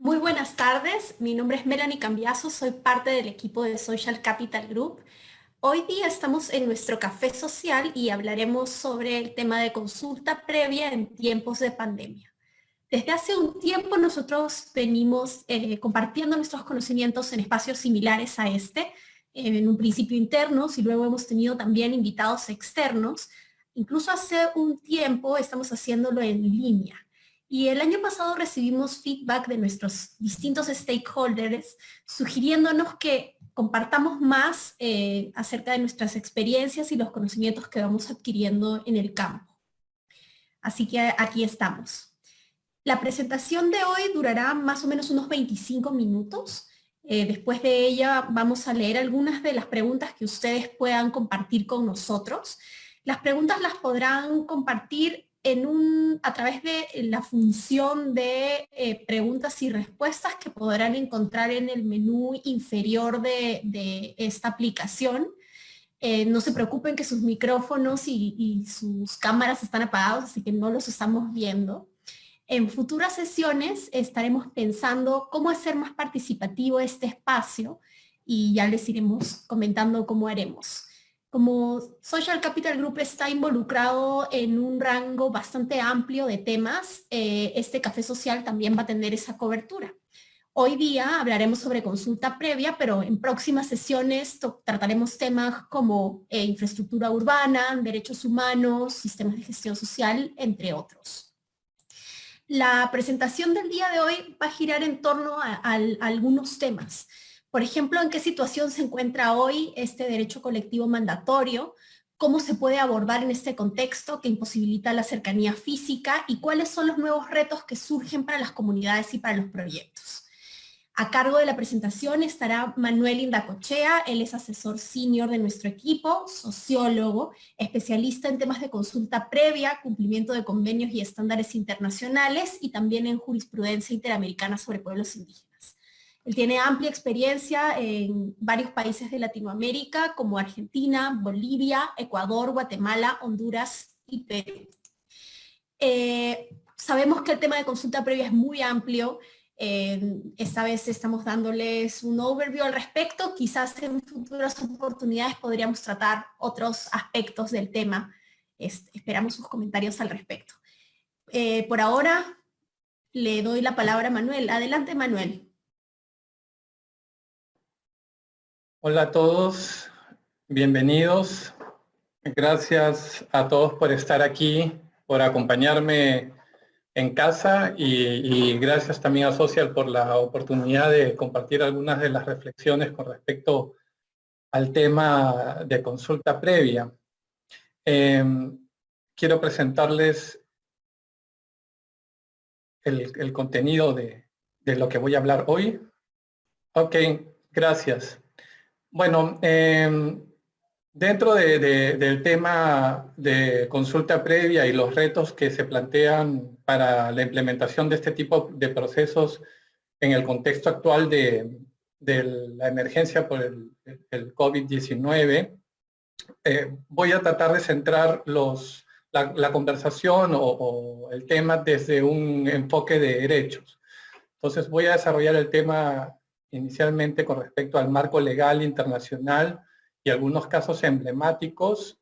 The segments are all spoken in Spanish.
Muy buenas tardes, mi nombre es Melanie Cambiaso, soy parte del equipo de Social Capital Group. Hoy día estamos en nuestro café social y hablaremos sobre el tema de consulta previa en tiempos de pandemia. Desde hace un tiempo nosotros venimos compartiendo nuestros conocimientos en espacios similares a este, en un principio internos y luego hemos tenido también invitados externos. Incluso hace un tiempo estamos haciéndolo en línea. Y el año pasado recibimos feedback de nuestros distintos stakeholders sugiriéndonos que compartamos más acerca de nuestras experiencias y los conocimientos que vamos adquiriendo en el campo. Así que aquí estamos. La presentación de hoy durará más o menos unos 25 minutos. Después de ella vamos a leer algunas de las preguntas que ustedes puedan compartir con nosotros. Las preguntas las podrán compartir a través de la función de preguntas y respuestas que podrán encontrar en el menú inferior de esta aplicación. No se preocupen que sus micrófonos y sus cámaras están apagados, así que no los estamos viendo. En futuras sesiones estaremos pensando cómo hacer más participativo este espacio y ya les iremos comentando cómo haremos. Como Social Capital Group está involucrado en un rango bastante amplio de temas, este café social también va a tener esa cobertura. Hoy día hablaremos sobre consulta previa, pero en próximas sesiones trataremos temas como infraestructura urbana, derechos humanos, sistemas de gestión social, entre otros. La presentación del día de hoy va a girar en torno a algunos temas. Por ejemplo, en qué situación se encuentra hoy este derecho colectivo mandatorio, cómo se puede abordar en este contexto que imposibilita la cercanía física y cuáles son los nuevos retos que surgen para las comunidades y para los proyectos. A cargo de la presentación estará Manuel Indacochea, él es asesor senior de nuestro equipo, sociólogo, especialista en temas de consulta previa, cumplimiento de convenios y estándares internacionales y también en jurisprudencia interamericana sobre pueblos indígenas. Él tiene amplia experiencia en varios países de Latinoamérica como Argentina, Bolivia, Ecuador, Guatemala, Honduras y Perú. Sabemos que el tema de consulta previa es muy amplio. Esta vez estamos dándoles un overview al respecto, quizás en futuras oportunidades podríamos tratar otros aspectos del tema. Esperamos sus comentarios al respecto. Por ahora le doy la palabra a Manuel. Adelante, Manuel. Hola a todos, bienvenidos. Gracias a todos por estar aquí, por acompañarme en casa y gracias también a Social por la oportunidad de compartir algunas de las reflexiones con respecto al tema de consulta previa. Quiero presentarles el contenido de lo que voy a hablar hoy. Ok, gracias. Bueno, dentro del tema de consulta previa y los retos que se plantean para la implementación de este tipo de procesos en el contexto actual de la emergencia por el COVID-19, voy a tratar de centrar la conversación o el tema desde un enfoque de derechos. Entonces voy a desarrollar el tema inicialmente con respecto al marco legal internacional y algunos casos emblemáticos,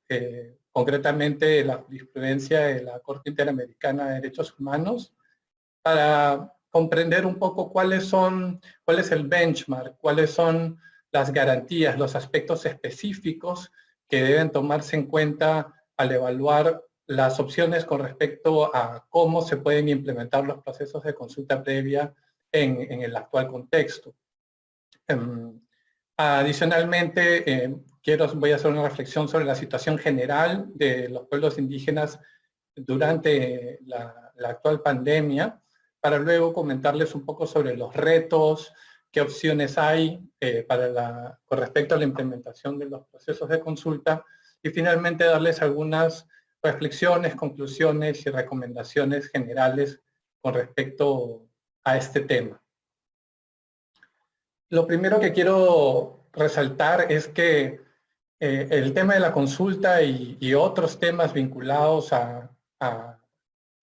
concretamente la jurisprudencia de la Corte Interamericana de Derechos Humanos, para comprender un poco cuál es el benchmark, cuáles son las garantías, los aspectos específicos que deben tomarse en cuenta al evaluar las opciones con respecto a cómo se pueden implementar los procesos de consulta previa en el actual contexto. Adicionalmente, voy a hacer una reflexión sobre la situación general de los pueblos indígenas durante la actual pandemia, para luego comentarles un poco sobre los retos, qué opciones hay con respecto a la implementación de los procesos de consulta y finalmente darles algunas reflexiones, conclusiones y recomendaciones generales con respecto a este tema. Lo primero que quiero resaltar es que el tema de la consulta y otros temas vinculados a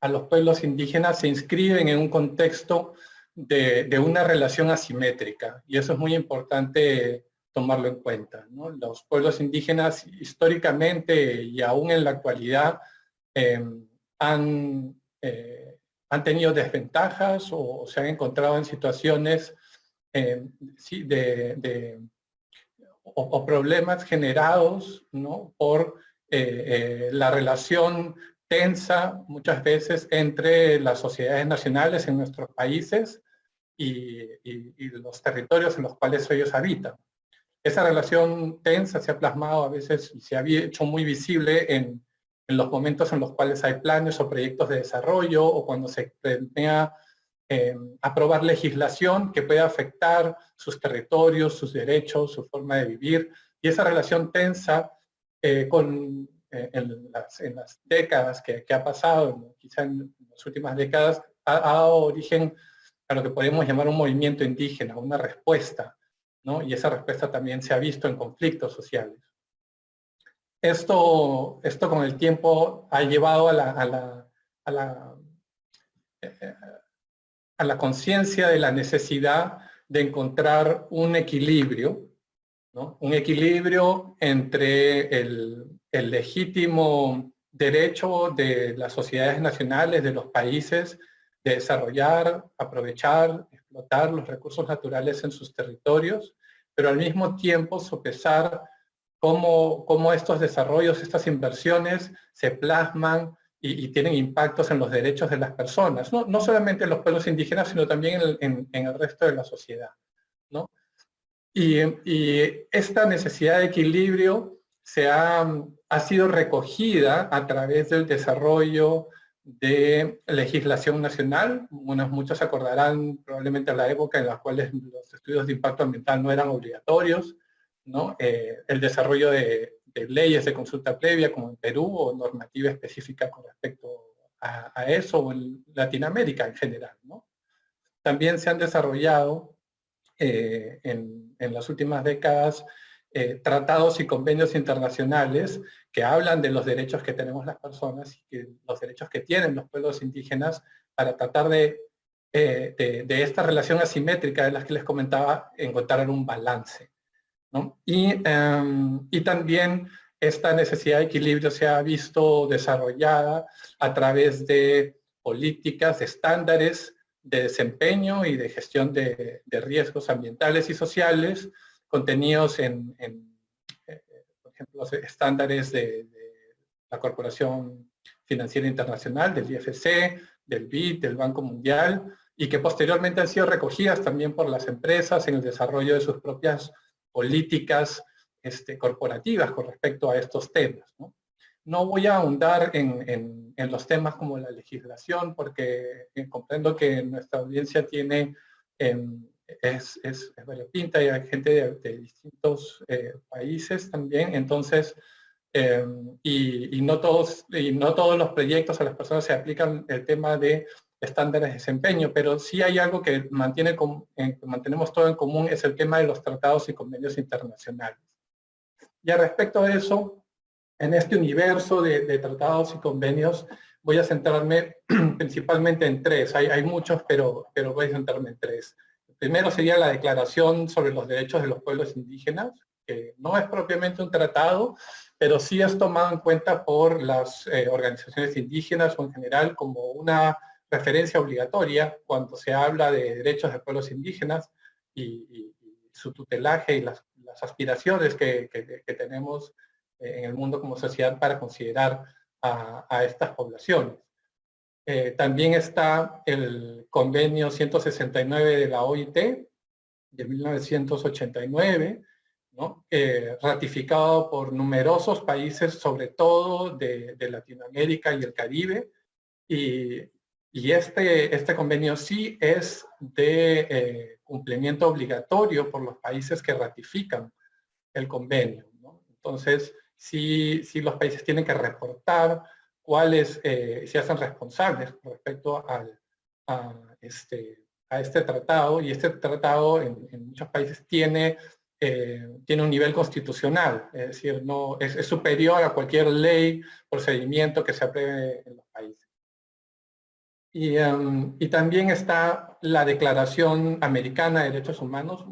los pueblos indígenas se inscriben en un contexto de una relación asimétrica, y eso es muy importante tomarlo en cuenta, ¿no? Los pueblos indígenas históricamente y aún en la actualidad eh, han, han tenido desventajas o se han encontrado en situaciones sí, o problemas generados, ¿no? Por la relación tensa muchas veces entre las sociedades nacionales en nuestros países y los territorios en los cuales ellos habitan. Esa relación tensa se ha plasmado a veces y se ha hecho muy visible en los momentos en los cuales hay planes o proyectos de desarrollo o cuando se planea aprobar legislación que pueda afectar sus territorios, sus derechos, su forma de vivir. Y esa relación tensa en las décadas que ha pasado, quizá en las últimas décadas, ha dado origen a lo que podemos llamar un movimiento indígena, una respuesta, ¿no? Y esa respuesta también se ha visto en conflictos sociales. Esto con el tiempo ha llevado a la conciencia de la necesidad de encontrar un equilibrio, ¿no? Un equilibrio entre el legítimo derecho de las sociedades nacionales, de los países, de desarrollar, aprovechar, explotar los recursos naturales en sus territorios, pero al mismo tiempo sopesar cómo estos desarrollos, estas inversiones se plasman y tienen impactos en los derechos de las personas, no solamente en los pueblos indígenas, sino también en el resto de la sociedad, ¿no? Y esta necesidad de equilibrio ha sido recogida a través del desarrollo de legislación nacional. Bueno, muchos acordarán probablemente a la época en la cual los estudios de impacto ambiental no eran obligatorios, ¿no? El desarrollo de leyes de consulta previa como en Perú o normativa específica con respecto a eso o en Latinoamérica en general, ¿no? También se han desarrollado en las últimas décadas tratados y convenios internacionales que hablan de los derechos que tenemos las personas y los derechos que tienen los pueblos indígenas para tratar de esta relación asimétrica de las que les comentaba, encontrar un balance, ¿no? Y también esta necesidad de equilibrio se ha visto desarrollada a través de políticas, de estándares de desempeño y de gestión de riesgos ambientales y sociales, contenidos por ejemplo, los estándares de la Corporación Financiera Internacional, del IFC, del BID, del Banco Mundial, y que posteriormente han sido recogidas también por las empresas en el desarrollo de sus propias políticas corporativas con respecto a estos temas, ¿no? No voy a ahondar en los temas como la legislación, porque comprendo que nuestra audiencia es variopinta y hay gente de distintos países también, entonces, y no todos los proyectos a las personas se aplican el tema de estándares de desempeño, pero sí hay algo que mantenemos todo en común, es el tema de los tratados y convenios internacionales. Y al respecto de eso, en este universo de tratados y convenios, voy a centrarme principalmente en tres. Hay muchos, pero voy a centrarme en tres. El primero sería la Declaración sobre los Derechos de los Pueblos Indígenas, que no es propiamente un tratado, pero sí es tomado en cuenta por las organizaciones indígenas o en general como una referencia obligatoria cuando se habla de derechos de pueblos indígenas y su tutelaje y las aspiraciones que tenemos en el mundo como sociedad para considerar a estas poblaciones. También está el convenio 169 de la OIT de 1989, ¿no? Ratificado por numerosos países, sobre todo de Latinoamérica y el Caribe, y este convenio sí es de cumplimiento obligatorio por los países que ratifican el convenio, ¿no? Entonces, sí los países tienen que reportar cuáles se hacen responsables con respecto a este tratado, y este tratado en muchos países tiene un nivel constitucional, es decir, es superior a cualquier ley, procedimiento que se apruebe en los países. Y también está la Declaración Americana de Derechos Humanos.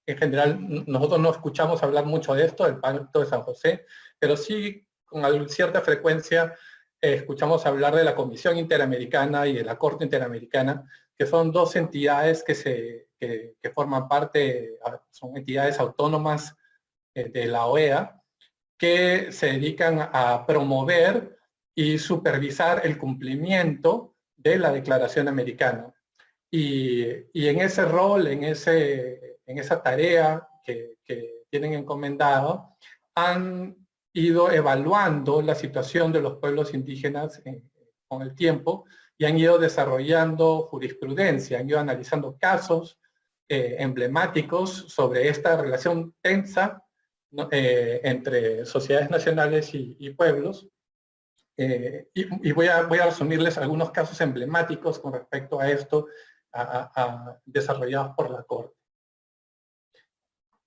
En general, nosotros no escuchamos hablar mucho de esto, el Pacto de San José, pero sí con cierta frecuencia escuchamos hablar de la Comisión Interamericana y de la Corte Interamericana, que son dos entidades que forman parte, son entidades autónomas de la OEA, que se dedican a promover y supervisar el cumplimiento de la Declaración Americana. Y en ese rol, en esa tarea que tienen encomendado, han ido evaluando la situación de los pueblos indígenas con el tiempo y han ido desarrollando jurisprudencia, han ido analizando casos emblemáticos sobre esta relación tensa, ¿no? Entre sociedades nacionales y pueblos. Y voy a resumirles algunos casos emblemáticos con respecto a esto, desarrollados por la Corte.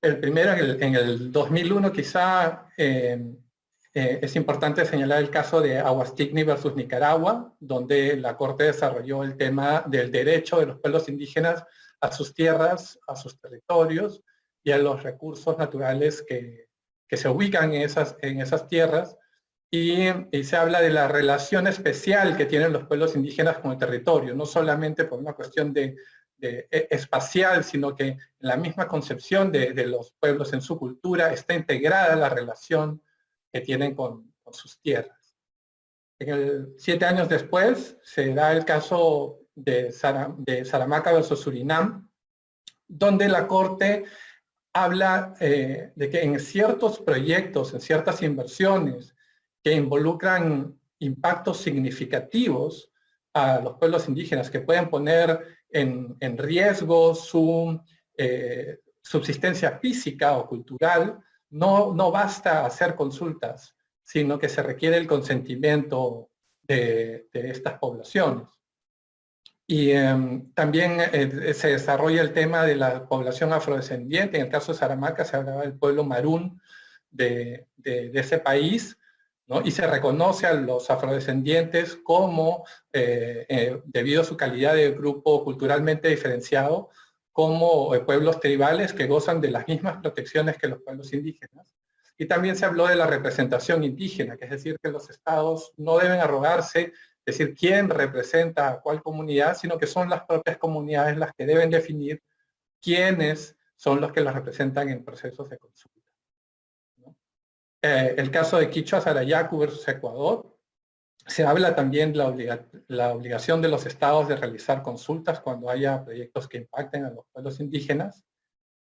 El primero, en el 2001, quizá es importante señalar el caso de Aguastigni versus Nicaragua, donde la Corte desarrolló el tema del derecho de los pueblos indígenas a sus tierras, a sus territorios y a los recursos naturales que se ubican en esas tierras. Y se habla de la relación especial que tienen los pueblos indígenas con el territorio, no solamente por una cuestión espacial, sino que en la misma concepción de los pueblos en su cultura está integrada la relación que tienen con sus tierras. 7 años después se da el caso de Saramacca versus Surinam, donde la Corte habla de que en ciertos proyectos, en ciertas inversiones que involucran impactos significativos a los pueblos indígenas, que pueden poner en riesgo su subsistencia física o cultural, no basta hacer consultas, sino que se requiere el consentimiento de estas poblaciones. Y también se desarrolla el tema de la población afrodescendiente. En el caso de Saramacca se hablaba del pueblo marún de ese país, ¿no? Y se reconoce a los afrodescendientes como, debido a su calidad de grupo culturalmente diferenciado, como pueblos tribales que gozan de las mismas protecciones que los pueblos indígenas. Y también se habló de la representación indígena, que es decir, que los estados no deben arrogarse decir quién representa a cuál comunidad, sino que son las propias comunidades las que deben definir quiénes son los que los representan en procesos de consulta, ¿no? El caso de Quichua Sarayaku versus Ecuador, se habla también de la obligación de los estados de realizar consultas cuando haya proyectos que impacten a los pueblos indígenas.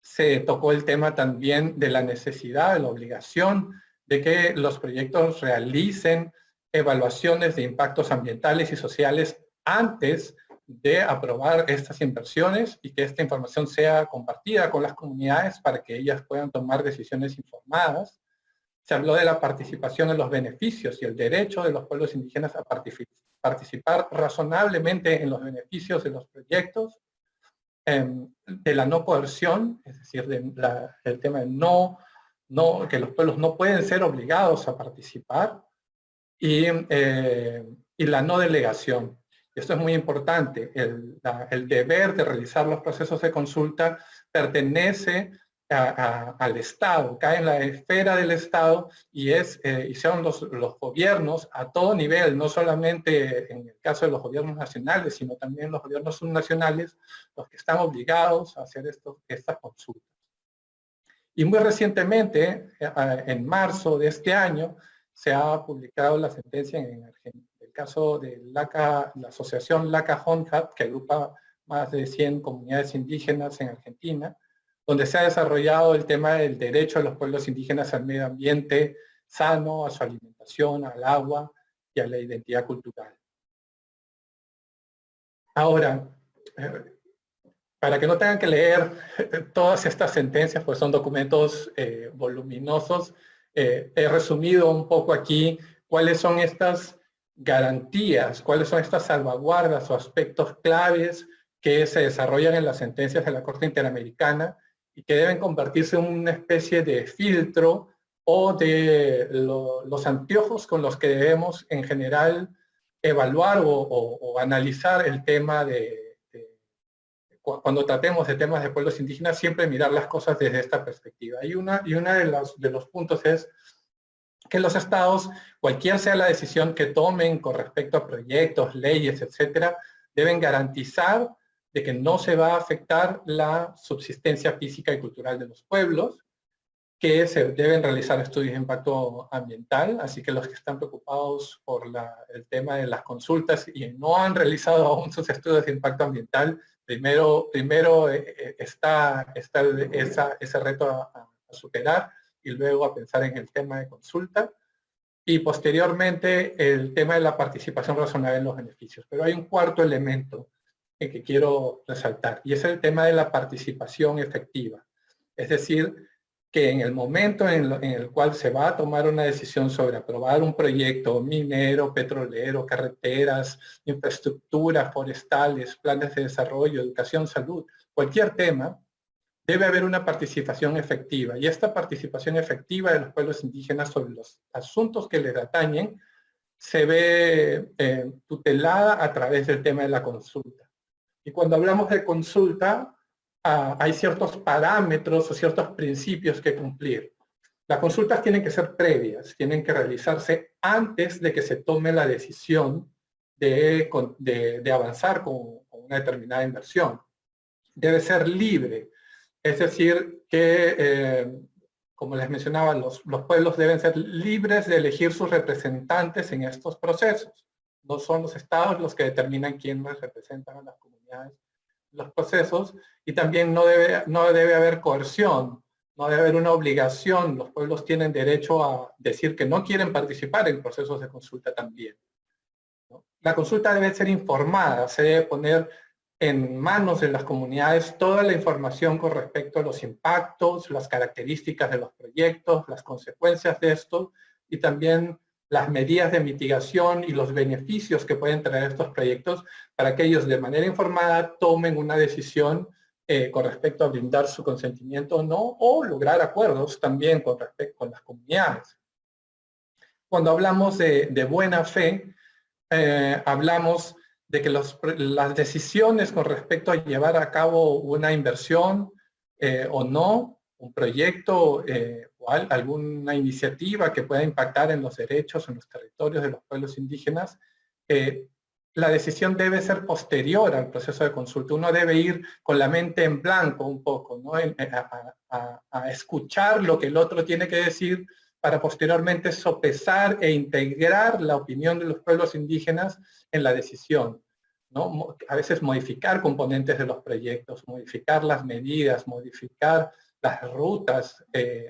Se tocó el tema también de la necesidad, de la obligación de que los proyectos realicen evaluaciones de impactos ambientales y sociales antes de aprobar estas inversiones y que esta información sea compartida con las comunidades para que ellas puedan tomar decisiones informadas. Se habló de la participación en los beneficios y el derecho de los pueblos indígenas a participar razonablemente en los beneficios de los proyectos, de la no coerción, es decir, el tema de que los pueblos no pueden ser obligados a participar, y la no delegación. Esto es muy importante. El deber de realizar los procesos de consulta pertenece al Estado, cae en la esfera del Estado y son los gobiernos a todo nivel, no solamente en el caso de los gobiernos nacionales, sino también los gobiernos subnacionales, los que están obligados a hacer estas consultas. Y muy recientemente, en marzo de este año, se ha publicado la sentencia en Argentina, el caso de la asociación LACA-HONHAT, que agrupa más de 100 comunidades indígenas en Argentina, donde se ha desarrollado el tema del derecho de los pueblos indígenas al medio ambiente sano, a su alimentación, al agua y a la identidad cultural. Ahora, para que no tengan que leer todas estas sentencias, pues son documentos voluminosos, he resumido un poco aquí cuáles son estas garantías, cuáles son estas salvaguardas o aspectos claves que se desarrollan en las sentencias de la Corte Interamericana y que deben convertirse en una especie de filtro o de los anteojos con los que debemos en general evaluar o analizar el tema cuando tratemos de temas de pueblos indígenas, siempre mirar las cosas desde esta perspectiva. Y uno de los puntos es que los estados, cualquier sea la decisión que tomen con respecto a proyectos, leyes, etcétera, deben garantizar de que no se va a afectar la subsistencia física y cultural de los pueblos, que se deben realizar estudios de impacto ambiental, así que los que están preocupados por el tema de las consultas y no han realizado aún sus estudios de impacto ambiental, primero está ese reto a superar y luego a pensar en el tema de consulta y posteriormente el tema de la participación razonable en los beneficios. Pero hay un cuarto elemento que quiero resaltar y es el tema de la participación efectiva. Es decir, que en el momento en el cual se va a tomar una decisión sobre aprobar un proyecto minero, petrolero, carreteras, infraestructuras forestales, planes de desarrollo, educación, salud, cualquier tema, debe haber una participación efectiva. Y esta participación efectiva de los pueblos indígenas sobre los asuntos que les atañen se ve tutelada a través del tema de la consulta. Y cuando hablamos de consulta, hay ciertos parámetros o ciertos principios que cumplir. Las consultas tienen que ser previas, tienen que realizarse antes de que se tome la decisión de avanzar con una determinada inversión. Debe ser libre, es decir, que, como les mencionaba, los pueblos deben ser libres de elegir sus representantes en estos procesos. No son los estados los que determinan quiénes representan a las comunidades los procesos, y también no debe haber coerción, no debe haber una obligación. Los pueblos tienen derecho a decir que no quieren participar en procesos de consulta también, ¿no? La consulta debe ser informada, se debe poner en manos de las comunidades toda la información con respecto a los impactos, las características de los proyectos, las consecuencias de esto, y también las medidas de mitigación y los beneficios que pueden traer estos proyectos para que ellos de manera informada tomen una decisión con respecto a brindar su consentimiento o no, o lograr acuerdos también con respecto con las comunidades. Cuando hablamos de buena fe, hablamos de que las decisiones con respecto a llevar a cabo una inversión o no, un proyecto o alguna iniciativa que pueda impactar en los derechos, en los territorios de los pueblos indígenas, la decisión debe ser posterior al proceso de consulta. Uno debe ir con la mente en blanco un poco, ¿no? A escuchar lo que el otro tiene que decir para posteriormente sopesar e integrar la opinión de los pueblos indígenas en la decisión, ¿no? A veces modificar componentes de los proyectos, modificar las medidas, modificar las rutas,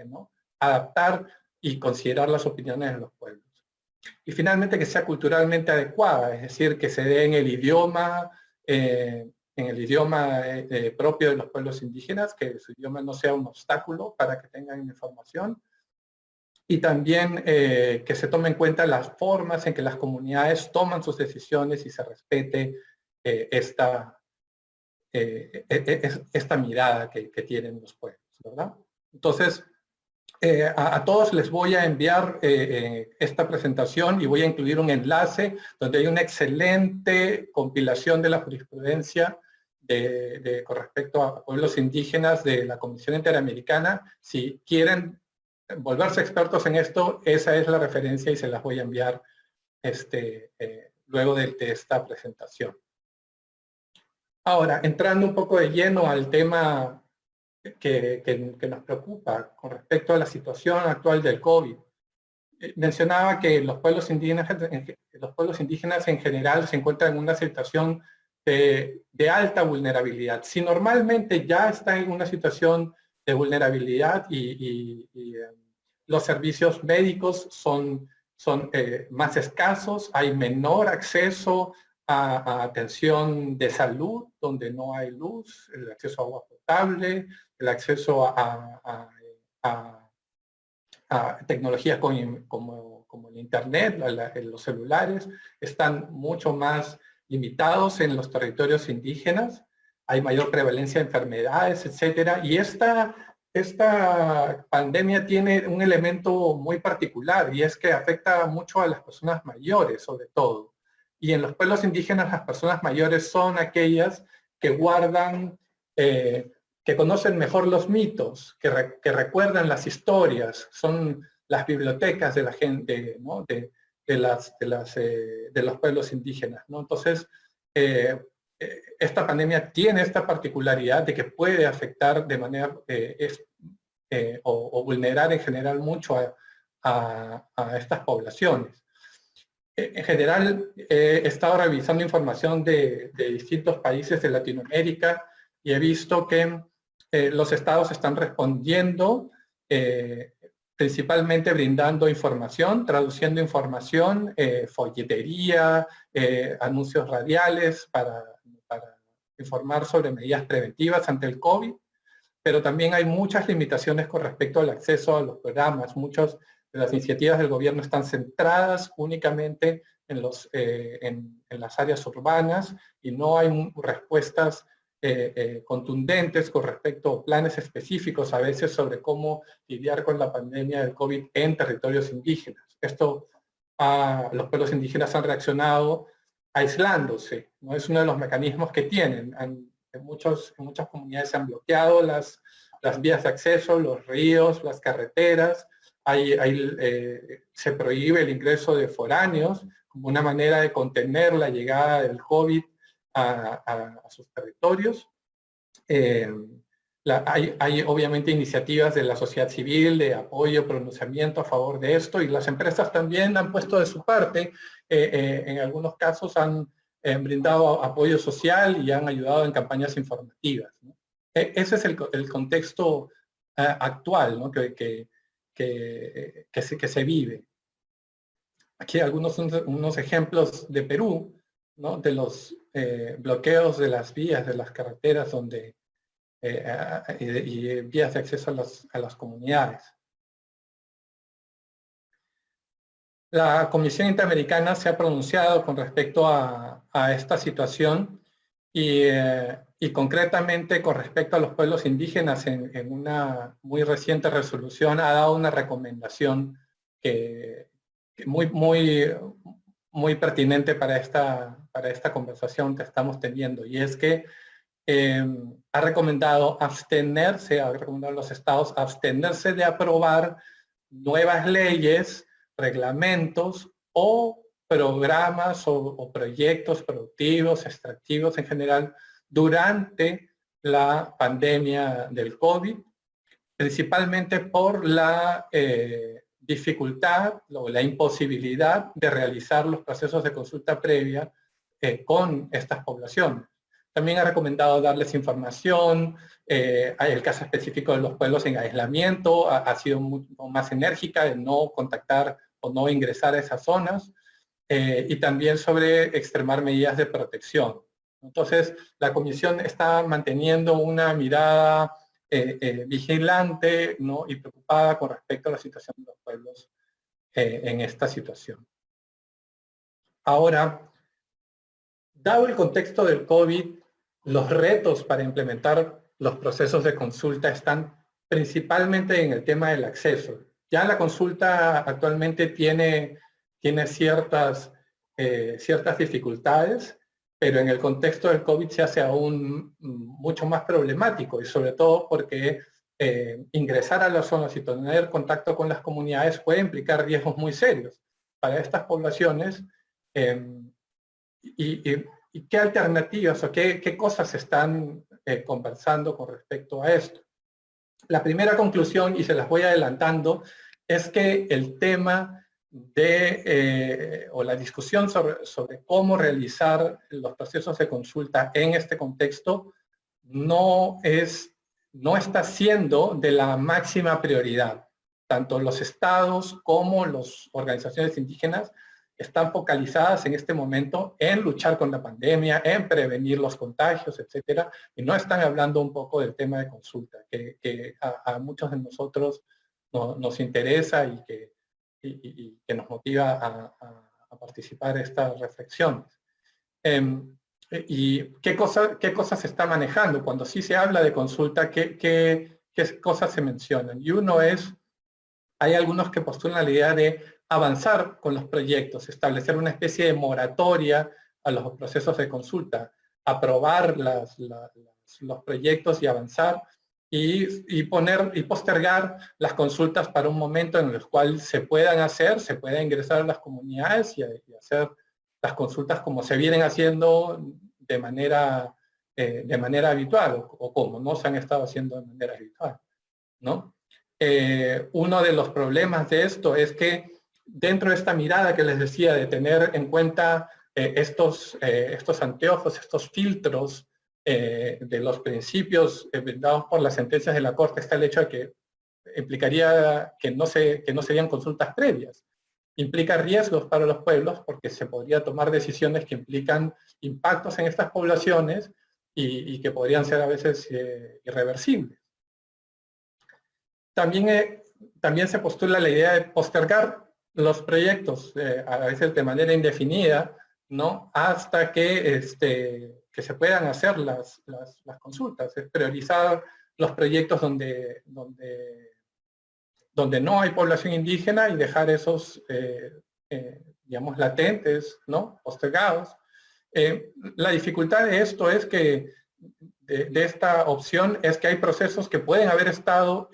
¿no? Adaptar y considerar las opiniones de los pueblos. Y finalmente que sea culturalmente adecuada, es decir, que se dé en el idioma propio de los pueblos indígenas, que su idioma no sea un obstáculo para que tengan información, y también que se tome en cuenta las formas en que las comunidades toman sus decisiones y se respete esta mirada que tienen los pueblos, ¿verdad? Entonces, a todos les voy a enviar esta presentación y voy a incluir un enlace donde hay una excelente compilación de la jurisprudencia con respecto a pueblos indígenas de la Comisión Interamericana. Si quieren volverse expertos en esto, esa es la referencia y se las voy a enviar luego de esta presentación. Ahora, entrando un poco de lleno al tema que nos preocupa con respecto a la situación actual del COVID. Mencionaba que los pueblos indígenas en general se encuentran en una situación de alta vulnerabilidad. Si normalmente ya están en una situación de vulnerabilidad y los servicios médicos son más escasos, hay menor acceso a atención de salud, donde no hay luz, el acceso a agua potable, el acceso a tecnologías como el internet, los celulares, están mucho más limitados en los territorios indígenas, hay mayor prevalencia de enfermedades, etcétera, y esta pandemia tiene un elemento muy particular, y es que afecta mucho a las personas mayores, sobre todo. Y en los pueblos indígenas las personas mayores son aquellas que guardan, que conocen mejor los mitos, que recuerdan las historias, son las bibliotecas de la gente, ¿no? de los pueblos indígenas, ¿no? Entonces, esta pandemia tiene esta particularidad de que puede afectar de manera, o vulnerar en general mucho a estas poblaciones. En general, he estado revisando información de distintos países de Latinoamérica y he visto que los estados están respondiendo, principalmente brindando información, traduciendo información, folletería, anuncios radiales para informar sobre medidas preventivas ante el COVID, pero también hay muchas limitaciones con respecto al acceso a los programas. Muchas de las iniciativas del gobierno están centradas únicamente en las áreas urbanas y no hay respuestas contundentes con respecto a planes específicos a veces sobre cómo lidiar con la pandemia del COVID en territorios indígenas. Los pueblos indígenas han reaccionado aislándose, ¿no? Es uno de los mecanismos que tienen. En muchas comunidades se han bloqueado las vías de acceso, los ríos, las carreteras. Se prohíbe el ingreso de foráneos como una manera de contener la llegada del COVID a sus territorios. Hay obviamente iniciativas de la sociedad civil de apoyo, pronunciamiento a favor de esto, y las empresas también han puesto de su parte. En algunos casos han brindado apoyo social y han ayudado en campañas informativas, ¿no? Ese es el contexto actual, ¿no? que se vive. Aquí unos ejemplos de Perú, ¿no? De los bloqueos de las vías, de las carreteras y vías de acceso a las comunidades. La Comisión Interamericana se ha pronunciado con respecto a esta situación y concretamente con respecto a los pueblos indígenas en una muy reciente resolución ha dado una recomendación que muy pertinente para esta conversación que estamos teniendo, y es que ha recomendado a los estados abstenerse de aprobar nuevas leyes, reglamentos o programas o proyectos productivos, extractivos en general, durante la pandemia del COVID, principalmente por la dificultad o la imposibilidad de realizar los procesos de consulta previa con estas poblaciones. También ha recomendado darles información. Hay el caso específico de los pueblos en aislamiento, ha sido mucho más enérgica de no contactar o no ingresar a esas zonas, y también sobre extremar medidas de protección. Entonces, la Comisión está manteniendo una mirada vigilante, ¿no? Y preocupada con respecto a la situación de los pueblos en esta situación. Ahora, dado el contexto del COVID, los retos para implementar los procesos de consulta están principalmente en el tema del acceso. Ya la consulta actualmente tiene ciertas dificultades, pero en el contexto del COVID se hace aún mucho más problemático, y sobre todo porque ingresar a las zonas y tener contacto con las comunidades puede implicar riesgos muy serios para estas poblaciones. ¿Y qué alternativas o qué cosas se están conversando con respecto a esto? La primera conclusión, y se las voy adelantando, es que el tema o la discusión sobre cómo realizar los procesos de consulta en este contexto no está siendo de la máxima prioridad. Tanto los estados como las organizaciones indígenas están focalizadas en este momento en luchar con la pandemia, en prevenir los contagios, etcétera, y no están hablando un poco del tema de consulta, que a muchos de nosotros nos interesa y que nos motiva a participar en estas reflexiones. ¿Y qué cosas se está manejando? Cuando sí se habla de consulta, ¿qué cosas se mencionan? Y uno es, hay algunos que postulan la idea de avanzar con los proyectos, establecer una especie de moratoria a los procesos de consulta, aprobar los proyectos y avanzar, y postergar las consultas para un momento en el cual se puedan hacer, se pueda ingresar a las comunidades y hacer las consultas como se vienen haciendo de manera habitual, o como no se han estado haciendo de manera habitual, ¿no? Uno de los problemas de esto es que dentro de esta mirada que les decía de tener en cuenta estos anteojos, estos filtros de los principios dados por las sentencias de la Corte, está el hecho de que implicaría que no serían consultas previas. Implica riesgos para los pueblos porque se podría tomar decisiones que implican impactos en estas poblaciones y que podrían ser a veces irreversibles. También se postula la idea de postergar los proyectos, a veces de manera indefinida, ¿no? Hasta que se puedan hacer las consultas. Es priorizar los proyectos donde no hay población indígena y dejar esos, digamos, latentes, ¿no? Postergados. La dificultad de esto es que, de esta opción, es que hay procesos que pueden haber estado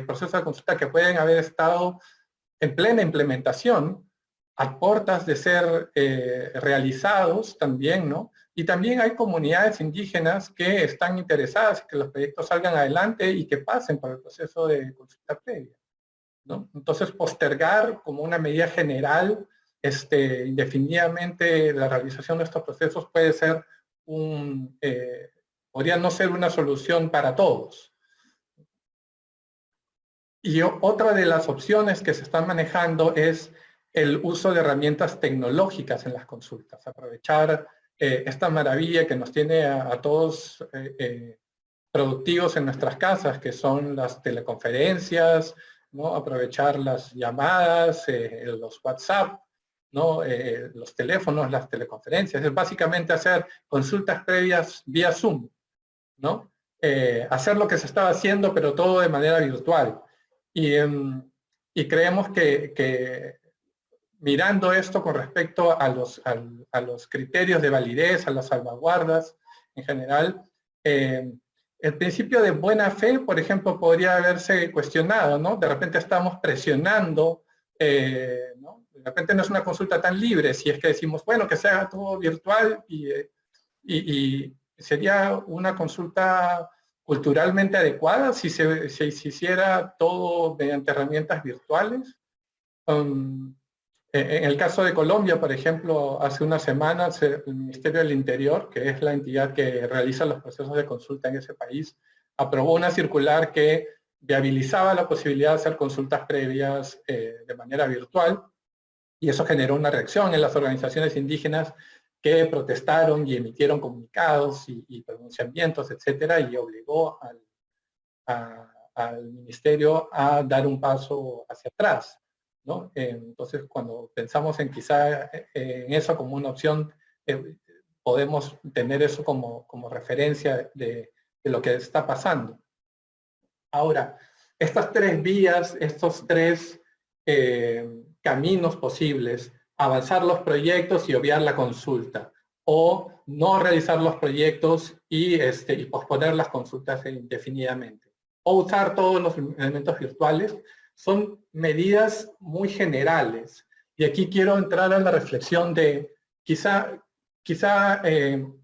procesos de consulta que pueden haber estado en plena implementación, a puertas de ser realizados también, ¿no? Y también hay comunidades indígenas que están interesadas en que los proyectos salgan adelante y que pasen por el proceso de consulta previa, ¿no? Entonces, postergar como una medida general indefinidamente la realización de estos procesos puede ser podría no ser una solución para todos. Y otra de las opciones que se están manejando es el uso de herramientas tecnológicas en las consultas, aprovechar esta maravilla que nos tiene a todos productivos en nuestras casas, que son las teleconferencias, ¿no? Aprovechar las llamadas, los WhatsApp, ¿no? Los teléfonos, las teleconferencias, es básicamente hacer consultas previas vía Zoom, ¿no? Hacer lo que se estaba haciendo, pero todo de manera virtual. Y creemos que mirando esto con respecto a los criterios de validez, a las salvaguardas en general, el principio de buena fe, por ejemplo, podría haberse cuestionado, ¿no? De repente estamos presionando, ¿no? De repente no es una consulta tan libre, si es que decimos, bueno, que sea todo virtual y sería una consulta culturalmente adecuada si se hiciera todo mediante herramientas virtuales. En el caso de Colombia, por ejemplo, hace unas semanas el Ministerio del Interior, que es la entidad que realiza los procesos de consulta en ese país, aprobó una circular que viabilizaba la posibilidad de hacer consultas previas de manera virtual, y eso generó una reacción en las organizaciones indígenas que protestaron y emitieron comunicados y pronunciamientos, etcétera, y obligó al ministerio a dar un paso hacia atrás, ¿no? Entonces, cuando pensamos en quizá en eso como una opción, podemos tener eso como referencia de lo que está pasando. Ahora, estas tres vías, estos tres caminos posibles, avanzar los proyectos y obviar la consulta, o no realizar los proyectos y posponer las consultas indefinidamente, o usar todos los elementos virtuales, son medidas muy generales. Y aquí quiero entrar a la reflexión de quizá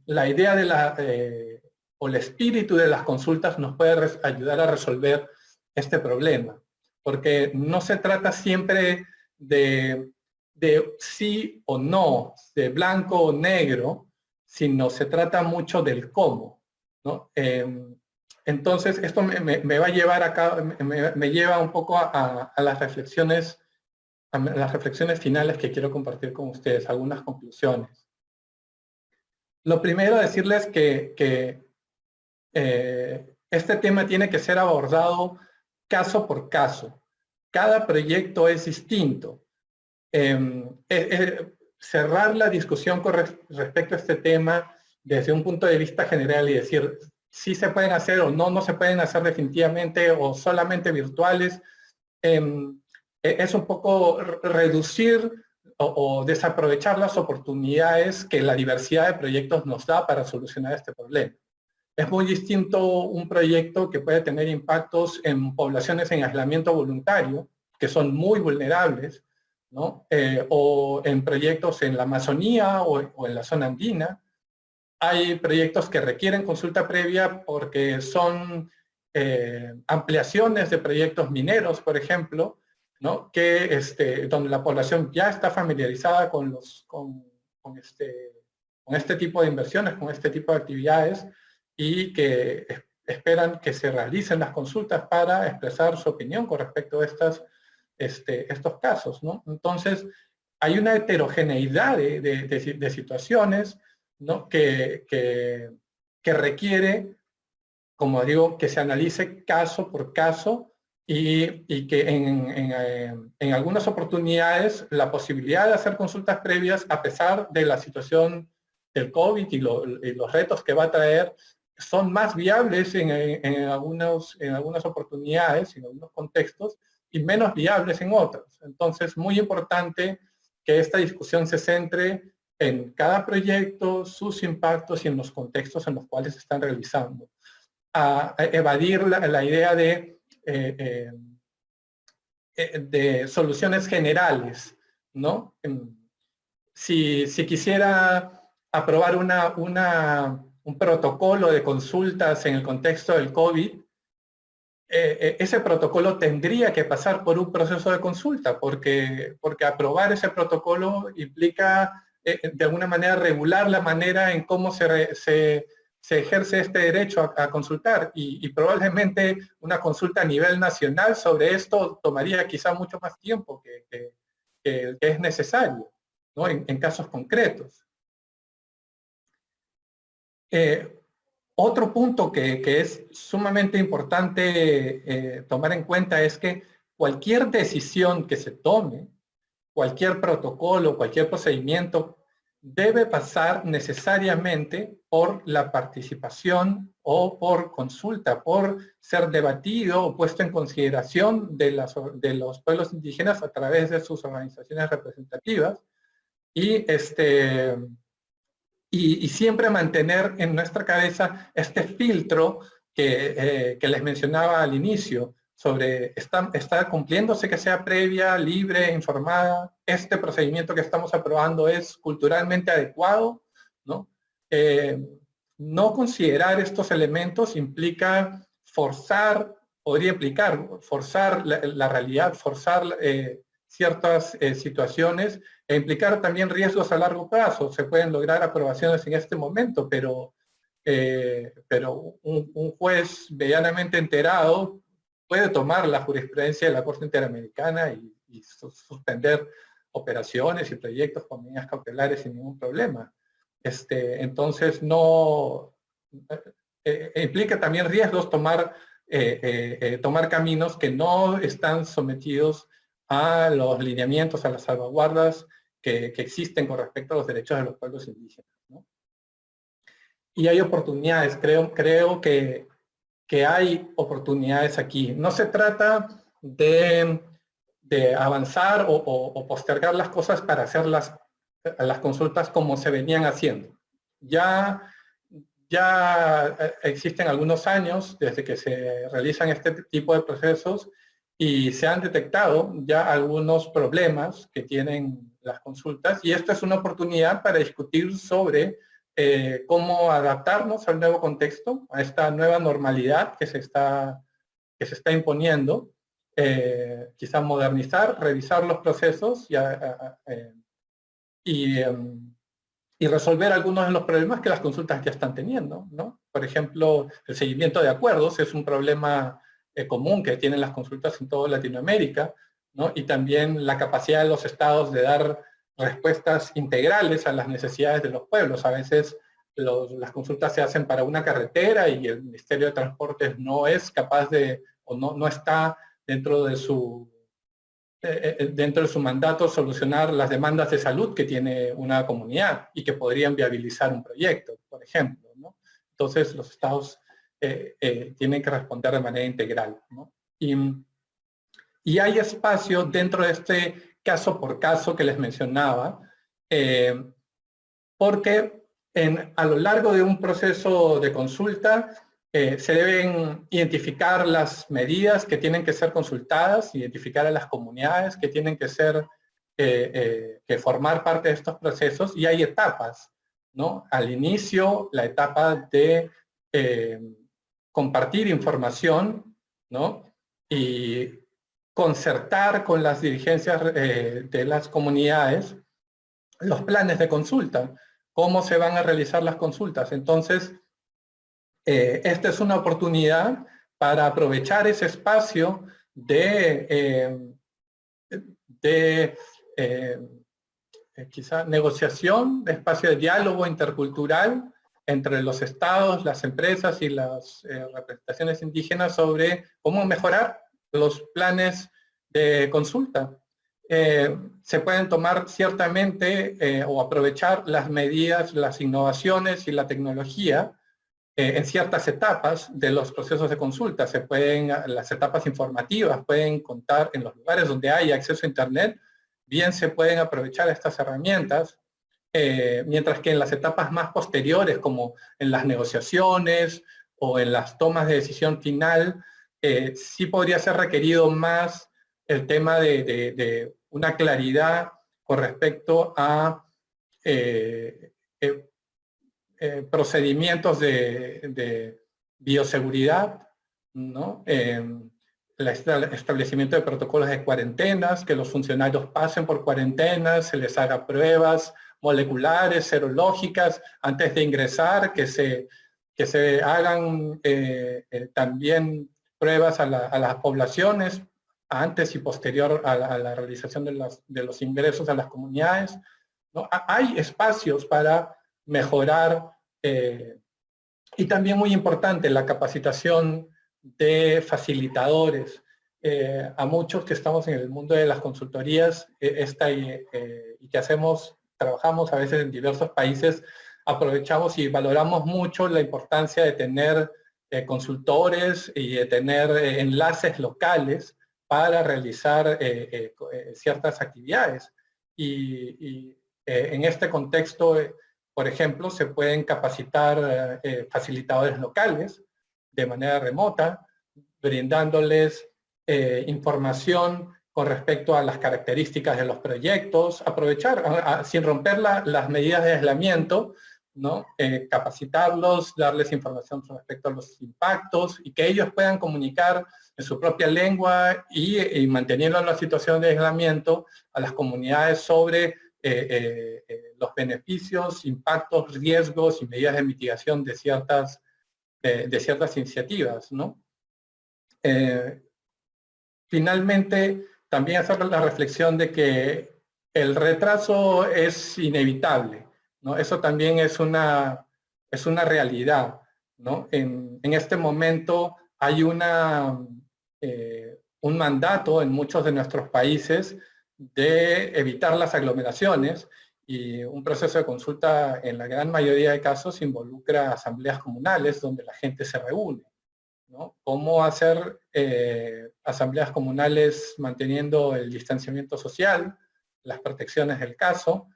la idea o el espíritu de las consultas nos puede ayudar a resolver este problema, porque no se trata siempre de sí o no, de blanco o negro, sino se trata mucho del cómo, ¿no? Entonces, esto me va a llevar acá, me lleva un poco a las reflexiones finales que quiero compartir con ustedes, algunas conclusiones. Lo primero, decirles que este tema tiene que ser abordado caso por caso. Cada proyecto es distinto. Cerrar la discusión con respecto a este tema desde un punto de vista general y decir si se pueden hacer o no se pueden hacer definitivamente o solamente virtuales, es un poco reducir o desaprovechar las oportunidades que la diversidad de proyectos nos da para solucionar este problema. Es muy distinto un proyecto que puede tener impactos en poblaciones en aislamiento voluntario, que son muy vulnerables, ¿no? O en proyectos en la Amazonía o en la zona andina. Hay proyectos que requieren consulta previa porque son ampliaciones de proyectos mineros, por ejemplo, ¿no? Donde la población ya está familiarizada con este tipo de inversiones, con este tipo de actividades, y que esperan que se realicen las consultas para expresar su opinión con respecto a estos casos, ¿no? Entonces, hay una heterogeneidad de situaciones, ¿no? que requiere, como digo, que se analice caso por caso y que en algunas oportunidades la posibilidad de hacer consultas previas, a pesar de la situación del COVID y los retos que va a traer, son más viables en algunas oportunidades, en algunos contextos, y menos viables en otros. Entonces, muy importante que esta discusión se centre en cada proyecto, sus impactos y en los contextos en los cuales se están realizando. A evadir la idea de soluciones generales, ¿no? Si quisiera aprobar un protocolo de consultas en el contexto del COVID, ese protocolo tendría que pasar por un proceso de consulta, porque aprobar ese protocolo implica, de alguna manera, regular la manera en cómo se ejerce este derecho a consultar, y probablemente una consulta a nivel nacional sobre esto tomaría quizá mucho más tiempo que es necesario, ¿no? En casos concretos. Otro punto que es sumamente importante tomar en cuenta es que cualquier decisión que se tome, cualquier protocolo, cualquier procedimiento, debe pasar necesariamente por la participación o por consulta, por ser debatido o puesto en consideración de los pueblos indígenas a través de sus organizaciones representativas, y siempre mantener en nuestra cabeza este filtro que les mencionaba al inicio, sobre está cumpliéndose que sea previa, libre, informada, este procedimiento que estamos aprobando es culturalmente adecuado, ¿no? No considerar estos elementos implica podría implicar forzar la realidad, forzar ciertas situaciones, e implicar también riesgos a largo plazo. Se pueden lograr aprobaciones en este momento, pero un juez medianamente enterado puede tomar la jurisprudencia de la Corte Interamericana y suspender operaciones y proyectos con medidas cautelares sin ningún problema. Entonces, no implica también riesgos tomar caminos que no están sometidos a los lineamientos, a las salvaguardas que existen con respecto a los derechos de los pueblos indígenas, ¿no? Y hay oportunidades, creo que hay oportunidades aquí. No se trata de avanzar o postergar las cosas para hacer las consultas como se venían haciendo. Ya existen algunos años desde que se realizan este tipo de procesos y se han detectado ya algunos problemas que tienen las consultas, y esta es una oportunidad para discutir sobre cómo adaptarnos al nuevo contexto, a esta nueva normalidad que se está imponiendo, quizá modernizar, revisar los procesos y resolver algunos de los problemas que las consultas ya están teniendo, ¿no? Por ejemplo, el seguimiento de acuerdos es un problema común que tienen las consultas en toda Latinoamérica, ¿no? Y también la capacidad de los estados de dar respuestas integrales a las necesidades de los pueblos. A veces las consultas se hacen para una carretera y el Ministerio de Transportes no es capaz o no está dentro de su mandato solucionar las demandas de salud que tiene una comunidad y que podrían viabilizar un proyecto, por ejemplo, ¿no? Entonces los estados tienen que responder de manera integral, ¿no? Y hay espacio dentro de este caso por caso que les mencionaba, porque a lo largo de un proceso de consulta se deben identificar las medidas que tienen que ser consultadas, identificar a las comunidades que tienen que ser, que formar parte de estos procesos, y hay etapas, ¿no? Al inicio, la etapa de compartir información, ¿no? Y concertar con las dirigencias de las comunidades los planes de consulta, cómo se van a realizar las consultas. Entonces, esta es una oportunidad para aprovechar ese espacio de quizá negociación, de espacio de diálogo intercultural entre los estados, las empresas y las representaciones indígenas sobre cómo mejorar los planes de consulta. Se pueden tomar ciertamente o aprovechar las medidas, las innovaciones y la tecnología en ciertas etapas de los procesos de consulta. Las etapas informativas pueden contar en los lugares donde hay acceso a Internet, bien se pueden aprovechar estas herramientas, mientras que en las etapas más posteriores, como en las negociaciones o en las tomas de decisión final, sí podría ser requerido más el tema de una claridad con respecto a procedimientos de bioseguridad, ¿no? El establecimiento de protocolos de cuarentenas, que los funcionarios pasen por cuarentenas, se les haga pruebas moleculares, serológicas, antes de ingresar, que se hagan también pruebas a las poblaciones antes y posterior a la realización de los ingresos a las comunidades, ¿no? Hay espacios para mejorar, y también muy importante, la capacitación de facilitadores. A muchos que estamos en el mundo de las consultorías y que trabajamos a veces en diversos países, aprovechamos y valoramos mucho la importancia de tener consultores y de tener enlaces locales para realizar ciertas actividades. Y en este contexto, por ejemplo, se pueden capacitar facilitadores locales de manera remota, brindándoles información con respecto a las características de los proyectos, aprovechar, sin romper las medidas de aislamiento, ¿no? Capacitarlos, darles información con respecto a los impactos y que ellos puedan comunicar en su propia lengua y manteniendo la situación de aislamiento a las comunidades sobre los beneficios, impactos, riesgos y medidas de mitigación de ciertas iniciativas, ¿no? Finalmente, también hacer la reflexión de que el retraso es inevitable, ¿no? Eso también es una realidad, ¿no? En este momento hay un mandato en muchos de nuestros países de evitar las aglomeraciones, y un proceso de consulta en la gran mayoría de casos involucra asambleas comunales donde la gente se reúne, ¿no? Cómo hacer asambleas comunales manteniendo el distanciamiento social, las protecciones del caso,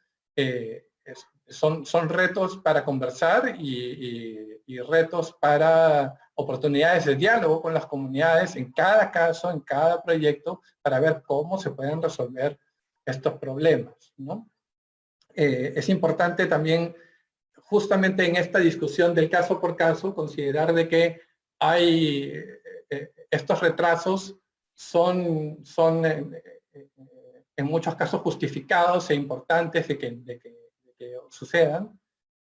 son retos para conversar y retos para oportunidades de diálogo con las comunidades en cada caso, en cada proyecto, para ver cómo se pueden resolver estos problemas, ¿no? Es importante también, justamente en esta discusión del caso por caso, considerar de que hay estos retrasos son en muchos casos justificados e importantes de que sucedan,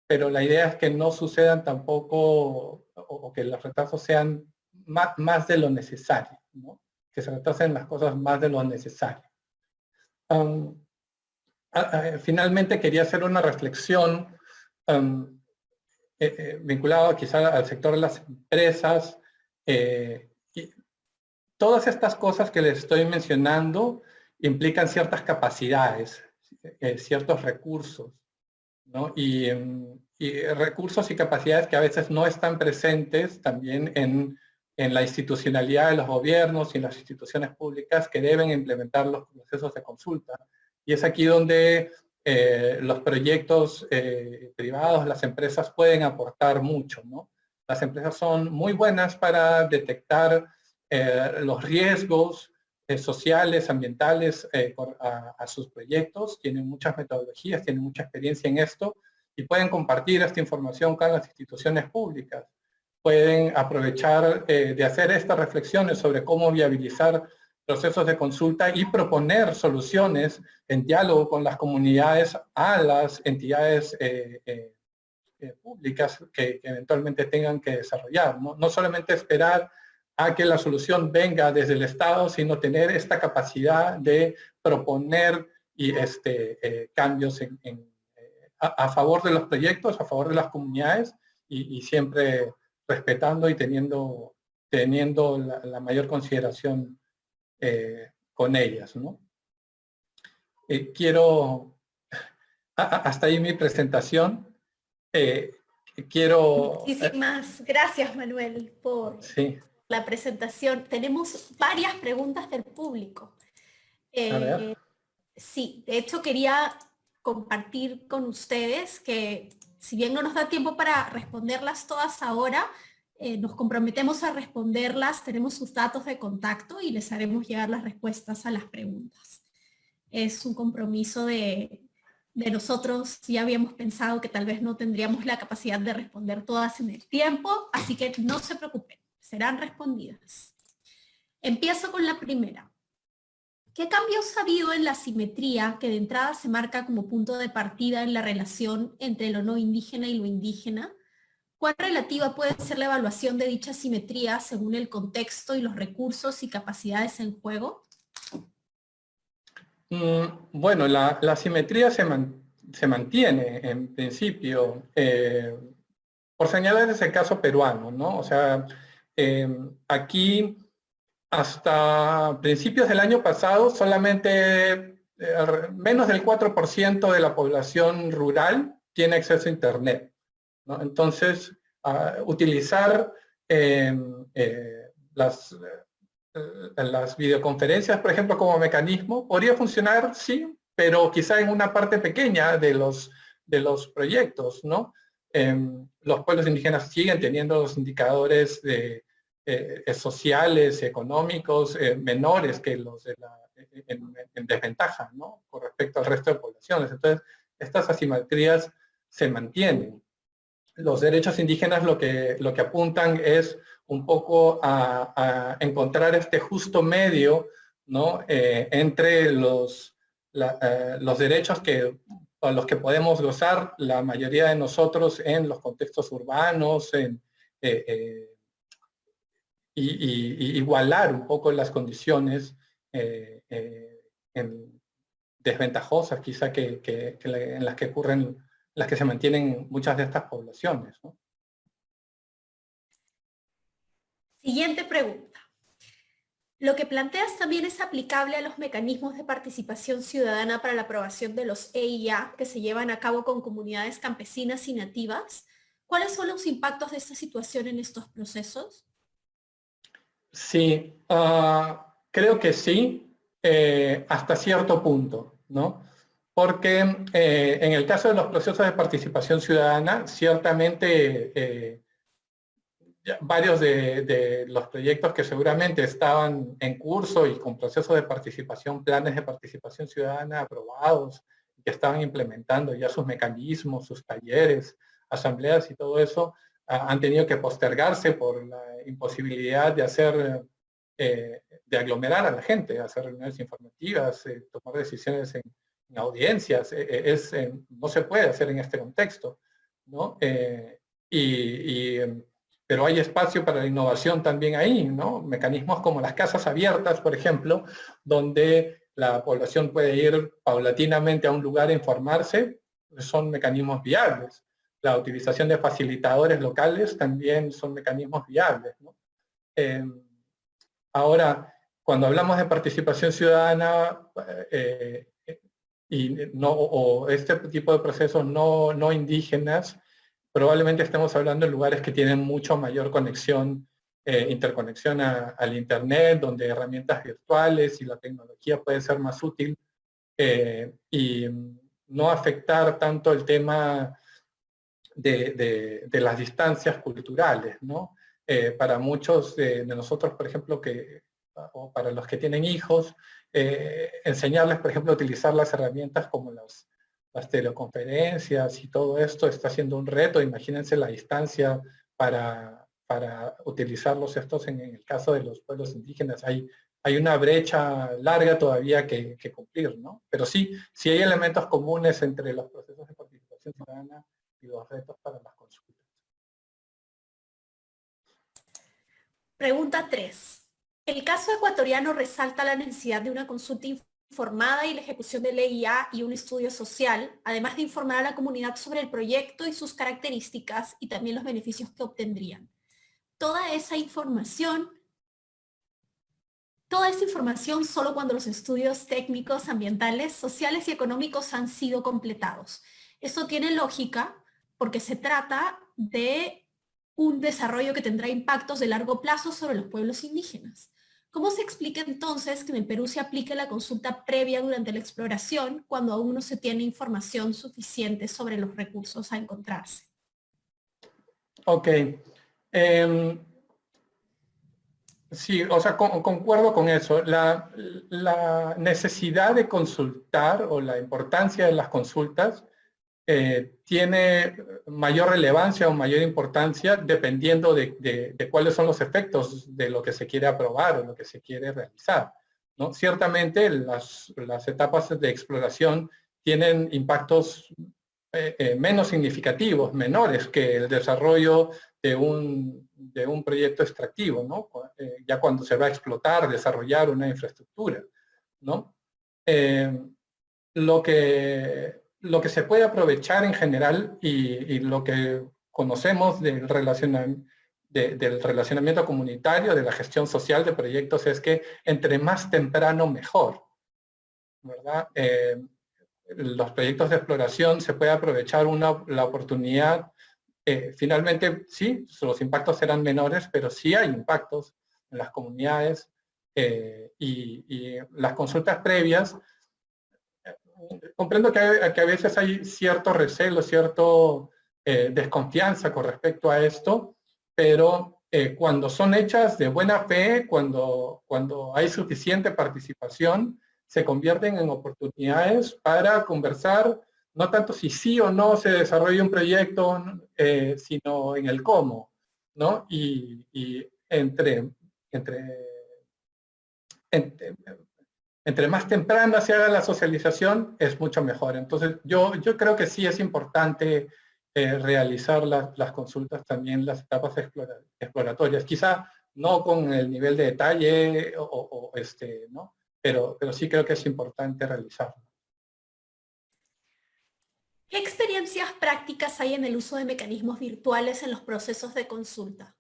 pero la idea es que no sucedan tampoco, o que los retrasos sean más de lo necesario, ¿no? Que se retrasen las cosas más de lo necesario. Finalmente quería hacer una reflexión vinculado quizá al sector de las empresas. Y todas estas cosas que les estoy mencionando implican ciertas capacidades, ciertos recursos, ¿no? Y recursos y capacidades que a veces no están presentes también en en la institucionalidad de los gobiernos y en las instituciones públicas que deben implementar los procesos de consulta. Y es aquí donde los proyectos privados, las empresas pueden aportar mucho, ¿no? Las empresas son muy buenas para detectar los riesgos sociales, ambientales a sus proyectos, tienen muchas metodologías, tienen mucha experiencia en esto y pueden compartir esta información con las instituciones públicas. Pueden aprovechar de hacer estas reflexiones sobre cómo viabilizar procesos de consulta y proponer soluciones en diálogo con las comunidades a las entidades públicas que eventualmente tengan que desarrollar, ¿no? No solamente esperar a que la solución venga desde el Estado, sino tener esta capacidad de proponer y cambios a favor de los proyectos, a favor de las comunidades y siempre respetando y teniendo la mayor consideración con ellas, ¿no? Hasta ahí mi presentación. Muchísimas gracias, Manuel, por la presentación. Tenemos varias preguntas del público. A ver. Sí, de hecho quería compartir con ustedes que si bien no nos da tiempo para responderlas todas ahora, nos comprometemos a responderlas, tenemos sus datos de contacto y les haremos llegar las respuestas a las preguntas. Es un compromiso de nosotros, ya habíamos pensado que tal vez no tendríamos la capacidad de responder todas en el tiempo, así que no se preocupen, serán respondidas. Empiezo con la primera. ¿Qué cambios ha habido en la simetría que de entrada se marca como punto de partida en la relación entre lo no indígena y lo indígena? ¿Cuán relativa puede ser la evaluación de dicha simetría según el contexto y los recursos y capacidades en juego? Bueno, la simetría se mantiene en principio, por señalar ese caso peruano, ¿no? O sea, aquí hasta principios del año pasado solamente menos del 4% de la población rural tiene acceso a Internet, ¿no? Entonces, utilizar las videoconferencias, por ejemplo, como mecanismo, podría funcionar, sí, pero quizá en una parte pequeña de los proyectos, ¿no? Los pueblos indígenas siguen teniendo los indicadores sociales, económicos, menores que los en desventaja, ¿no? Con respecto al resto de poblaciones. Entonces, estas asimetrías se mantienen. Los derechos indígenas lo que apuntan es un poco a encontrar este justo medio, ¿no? Entre los derechos a los que podemos gozar la mayoría de nosotros en los contextos urbanos, y igualar un poco las condiciones desventajosas quizá en las que ocurren, las que se mantienen muchas de estas poblaciones, ¿no? Siguiente pregunta. Lo que planteas también es aplicable a los mecanismos de participación ciudadana para la aprobación de los EIA que se llevan a cabo con comunidades campesinas y nativas. ¿Cuáles son los impactos de esta situación en estos procesos? Sí, creo que sí, hasta cierto punto, ¿no? Porque en el caso de los procesos de participación ciudadana, ciertamente varios de los proyectos que seguramente estaban en curso y con procesos de participación, planes de participación ciudadana aprobados, que estaban implementando ya sus mecanismos, sus talleres, asambleas y todo eso, han tenido que postergarse por la imposibilidad de hacer, de aglomerar a la gente, hacer reuniones informativas, tomar decisiones en audiencias. No se puede hacer en este contexto, ¿no? Pero hay espacio para la innovación también ahí, ¿no? Mecanismos como las casas abiertas, por ejemplo, donde la población puede ir paulatinamente a un lugar a informarse, son mecanismos viables. La utilización de facilitadores locales también son mecanismos viables, ¿no? Ahora, cuando hablamos de participación ciudadana o este tipo de procesos no indígenas, probablemente estemos hablando de lugares que tienen mucho mayor conexión interconexión al Internet, donde herramientas virtuales y la tecnología puede ser más útil, y no afectar tanto el tema de las distancias culturales, ¿no? Para muchos de nosotros, por ejemplo, o para los que tienen hijos, enseñarles, por ejemplo, a utilizar las herramientas como las teleconferencias y todo esto está siendo un reto. Imagínense la distancia para utilizarlos estos en el caso de los pueblos indígenas. Hay una brecha larga todavía que cumplir, ¿no? Pero sí hay elementos comunes entre los procesos de participación ciudadana y los retos para las consultas. Pregunta 3. El caso ecuatoriano resalta la necesidad de una consulta informada y la ejecución de ley IA y un estudio social, además de informar a la comunidad sobre el proyecto y sus características y también los beneficios que obtendrían. Toda esa información solo cuando los estudios técnicos, ambientales, sociales y económicos han sido completados. Esto tiene lógica porque se trata de un desarrollo que tendrá impactos de largo plazo sobre los pueblos indígenas. ¿Cómo se explica entonces que en el Perú se aplique la consulta previa durante la exploración cuando aún no se tiene información suficiente sobre los recursos a encontrarse? Ok. Sí, o sea, concuerdo con eso. La necesidad de consultar o la importancia de las consultas tiene mayor relevancia o mayor importancia dependiendo de cuáles son los efectos de lo que se quiere aprobar o lo que se quiere realizar, ¿no? Ciertamente las etapas de exploración tienen impactos menos significativos, menores que el desarrollo de un proyecto extractivo, ¿no? Ya cuando se va a explotar, desarrollar una infraestructura, ¿no? Lo que se puede aprovechar en general y lo que conocemos del relacionamiento comunitario, de la gestión social de proyectos, es que entre más temprano mejor, ¿verdad? Los proyectos de exploración se puede aprovechar la oportunidad. Finalmente, sí, los impactos serán menores, pero sí hay impactos en las comunidades, y las consultas previas. Comprendo que a veces hay cierto recelo, cierto desconfianza con respecto a esto, pero cuando son hechas de buena fe, cuando hay suficiente participación, se convierten en oportunidades para conversar, no tanto si sí o no se desarrolla un proyecto, sino en el cómo, ¿no? Y entre más temprana se haga la socialización, es mucho mejor. Entonces, yo creo que sí es importante realizar las consultas también, las etapas exploratorias. Quizá no con el nivel de detalle, ¿no? Pero sí creo que es importante realizarlo. ¿Qué experiencias prácticas hay en el uso de mecanismos virtuales en los procesos de consulta?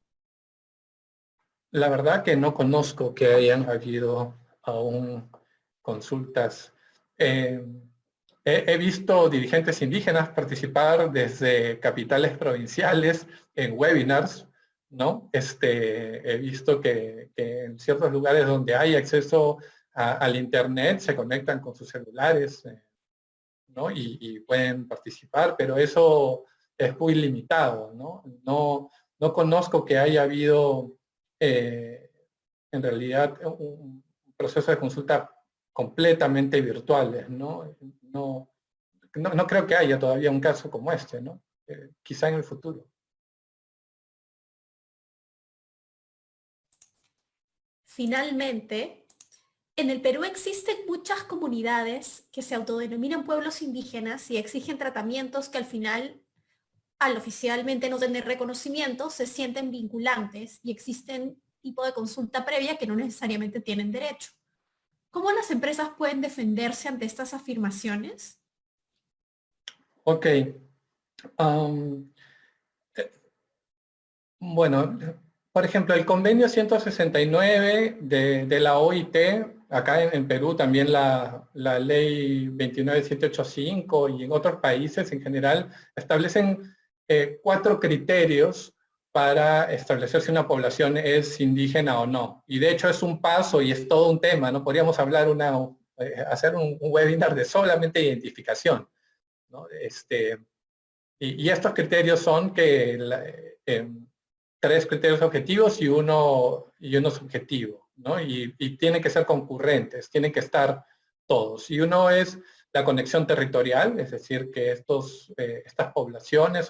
La verdad que no conozco que hayan habido aún consultas. He visto dirigentes indígenas participar desde capitales provinciales en webinars, ¿no? He visto que en ciertos lugares donde hay acceso al Internet se conectan con sus celulares, ¿no? Y pueden participar, pero eso es muy limitado, ¿no? No conozco que haya habido en realidad un proceso de consulta completamente virtuales, ¿no? No creo que haya todavía un caso como este, ¿no? Quizá en el futuro. Finalmente, en el Perú existen muchas comunidades que se autodenominan pueblos indígenas y exigen tratamientos que al oficialmente no tener reconocimiento, se sienten vinculantes y existen tipo de consulta previa que no necesariamente tienen derecho. ¿Cómo las empresas pueden defenderse ante estas afirmaciones? Ok. Bueno, por ejemplo, el convenio 169 de la OIT, acá en Perú también la ley 29785 y en otros países en general, establecen 4 criterios para establecer si una población es indígena o no. Y de hecho es un paso y es todo un tema, ¿no? Podríamos hablar hacer un webinar de solamente identificación, ¿no? Y estos criterios son tres criterios objetivos y uno subjetivo, ¿no? Y tienen que ser concurrentes, tienen que estar todos. Y uno es la conexión territorial, es decir, que estas poblaciones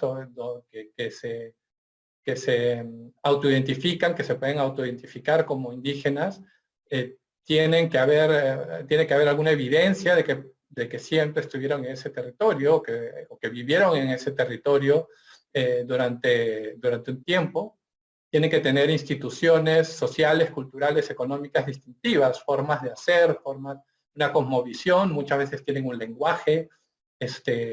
que se autoidentifican, que se pueden autoidentificar como indígenas, tiene que haber alguna evidencia de que siempre estuvieron en ese territorio o que vivieron en ese territorio durante un tiempo. Tienen que tener instituciones sociales, culturales, económicas distintivas, formas de hacer, una cosmovisión, muchas veces tienen un lenguaje,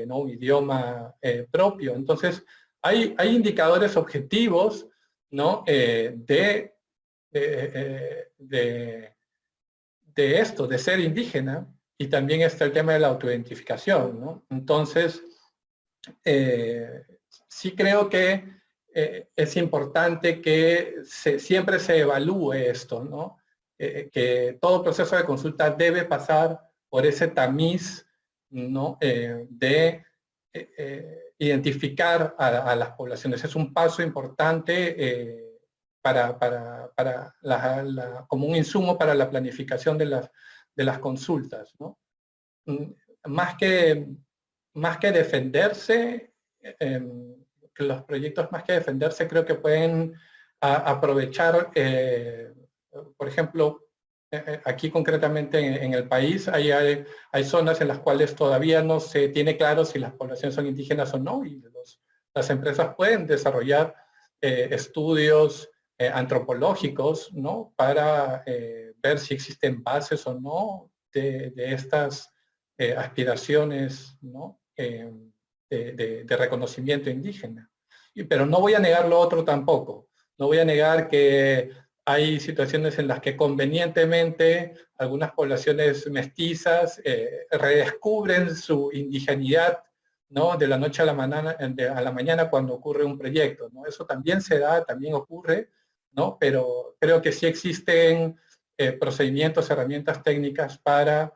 ¿no? Un idioma propio. Entonces, hay indicadores objetivos, ¿no? De esto, de ser indígena, y también está el tema de la autoidentificación, ¿no? Entonces, sí creo que es importante que siempre se evalúe esto, ¿no? Que todo proceso de consulta debe pasar por ese tamiz, ¿no? Identificar a las poblaciones. Es un paso importante como un insumo para la planificación de las consultas, ¿no? Más que defenderse, que los proyectos más que defenderse creo que pueden aprovechar, por ejemplo, aquí concretamente en el país hay zonas en las cuales todavía no se tiene claro si las poblaciones son indígenas o no, y las empresas pueden desarrollar estudios antropológicos, ¿no? Para ver si existen bases o no de estas aspiraciones, ¿no? De reconocimiento indígena. Pero no voy a negar lo otro tampoco. No voy a negar que hay situaciones en las que convenientemente algunas poblaciones mestizas redescubren su indigenidad, ¿no? De la noche a la mañana cuando ocurre un proyecto, ¿no? Eso también se da, también ocurre, ¿no? Pero creo que sí existen procedimientos, herramientas técnicas para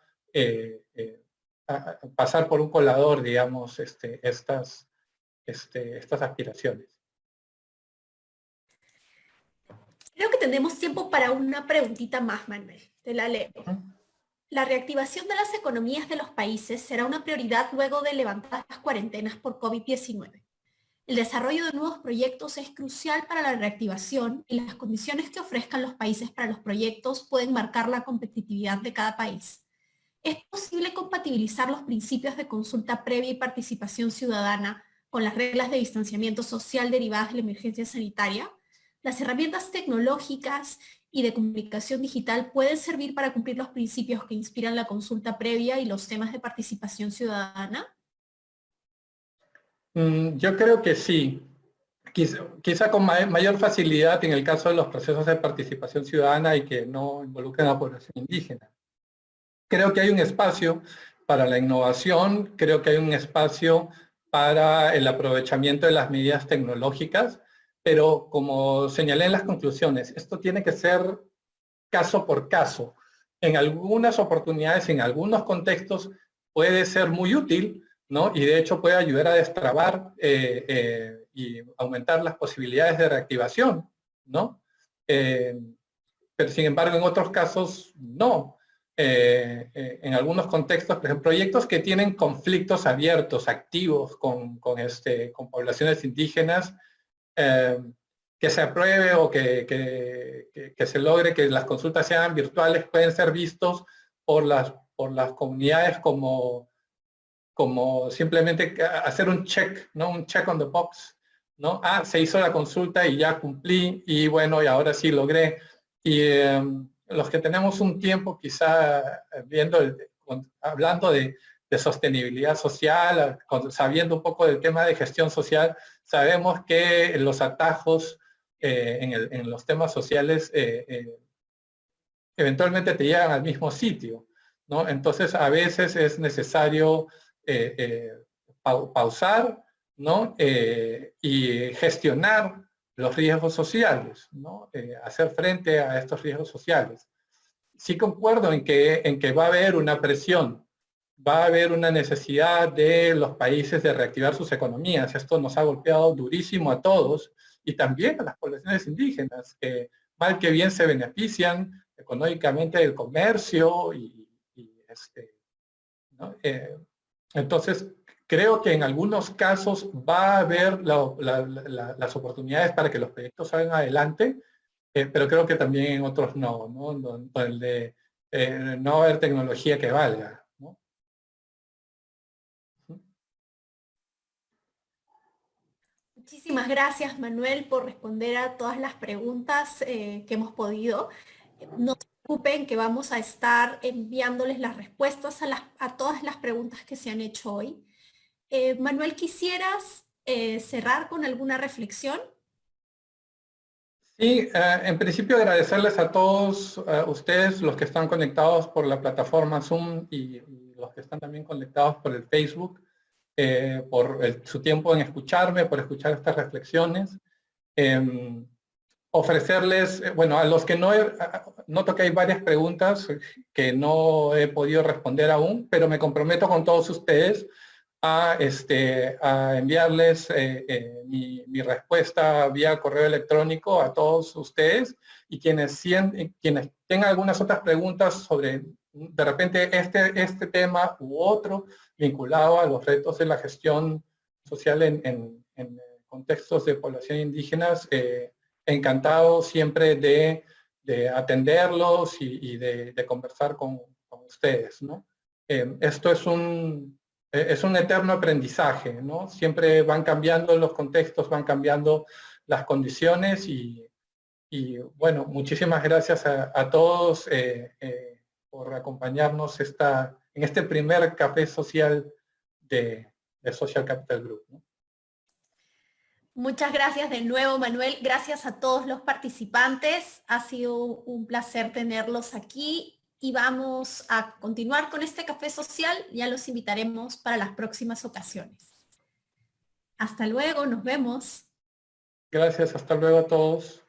pasar por un colador, digamos, estas aspiraciones. Creo que tenemos tiempo para una preguntita más, Manuel. Te la leo. La reactivación de las economías de los países será una prioridad luego de levantar las cuarentenas por COVID-19. El desarrollo de nuevos proyectos es crucial para la reactivación y las condiciones que ofrezcan los países para los proyectos pueden marcar la competitividad de cada país. ¿Es posible compatibilizar los principios de consulta previa y participación ciudadana con las reglas de distanciamiento social derivadas de la emergencia sanitaria? ¿Las herramientas tecnológicas y de comunicación digital pueden servir para cumplir los principios que inspiran la consulta previa y los temas de participación ciudadana? Yo creo que sí. Quizá con mayor facilidad en el caso de los procesos de participación ciudadana y que no involucren a la población indígena. Creo que hay un espacio para la innovación, creo que hay un espacio para el aprovechamiento de las medidas tecnológicas, pero como señalé en las conclusiones, esto tiene que ser caso por caso. En algunas oportunidades, en algunos contextos, puede ser muy útil, ¿no? Y de hecho puede ayudar a destrabar y aumentar las posibilidades de reactivación, ¿no? Pero sin embargo, en otros casos, no. En algunos contextos, por ejemplo, proyectos que tienen conflictos abiertos, activos con poblaciones indígenas, que se apruebe o que se logre que las consultas sean virtuales, pueden ser vistos por las comunidades como simplemente hacer un check, ¿no? Un check on the box, ¿no? Ah, se hizo la consulta y ya cumplí, y bueno, y ahora sí logré. Y los que tenemos un tiempo quizá hablando de sostenibilidad social, sabiendo un poco del tema de gestión social, sabemos que los atajos en los temas sociales eventualmente te llegan al mismo sitio, ¿no? Entonces a veces es necesario pausar, ¿no? Y gestionar los riesgos sociales, ¿no? Hacer frente a estos riesgos sociales. Sí concuerdo en que va a haber una presión, va a haber una necesidad de los países de reactivar sus economías. Esto nos ha golpeado durísimo a todos y también a las poblaciones indígenas, que mal que bien se benefician económicamente del comercio ¿no? Entonces, creo que en algunos casos va a haber las oportunidades para que los proyectos salgan adelante, pero creo que también en otros no, ¿no? Donde no haber tecnología que valga, ¿no? Muchísimas gracias, Manuel, por responder a todas las preguntas que hemos podido. No se preocupen que vamos a estar enviándoles las respuestas a todas las preguntas que se han hecho hoy. Manuel, ¿quisieras cerrar con alguna reflexión? Sí, en principio agradecerles a todos ustedes, los que están conectados por la plataforma Zoom y los que están también conectados por el Facebook, por su tiempo en escucharme, por escuchar estas reflexiones. Ofrecerles, bueno, a los que noto que hay varias preguntas que no he podido responder aún, pero me comprometo con todos ustedes a enviarles mi respuesta vía correo electrónico a todos ustedes, y quienes tengan algunas otras preguntas sobre de repente este tema u otro vinculado a los retos de la gestión social en contextos de población indígenas, encantado siempre de atenderlos y de conversar con ustedes, ¿no? Esto es un eterno aprendizaje, ¿no? Siempre van cambiando los contextos, van cambiando las condiciones y bueno, muchísimas gracias a todos por acompañarnos en este primer café social de Social Capital Group, ¿no? Muchas gracias de nuevo, Manuel. Gracias a todos los participantes. Ha sido un placer tenerlos aquí y vamos a continuar con este café social. Ya los invitaremos para las próximas ocasiones. Hasta luego, nos vemos. Gracias, hasta luego a todos.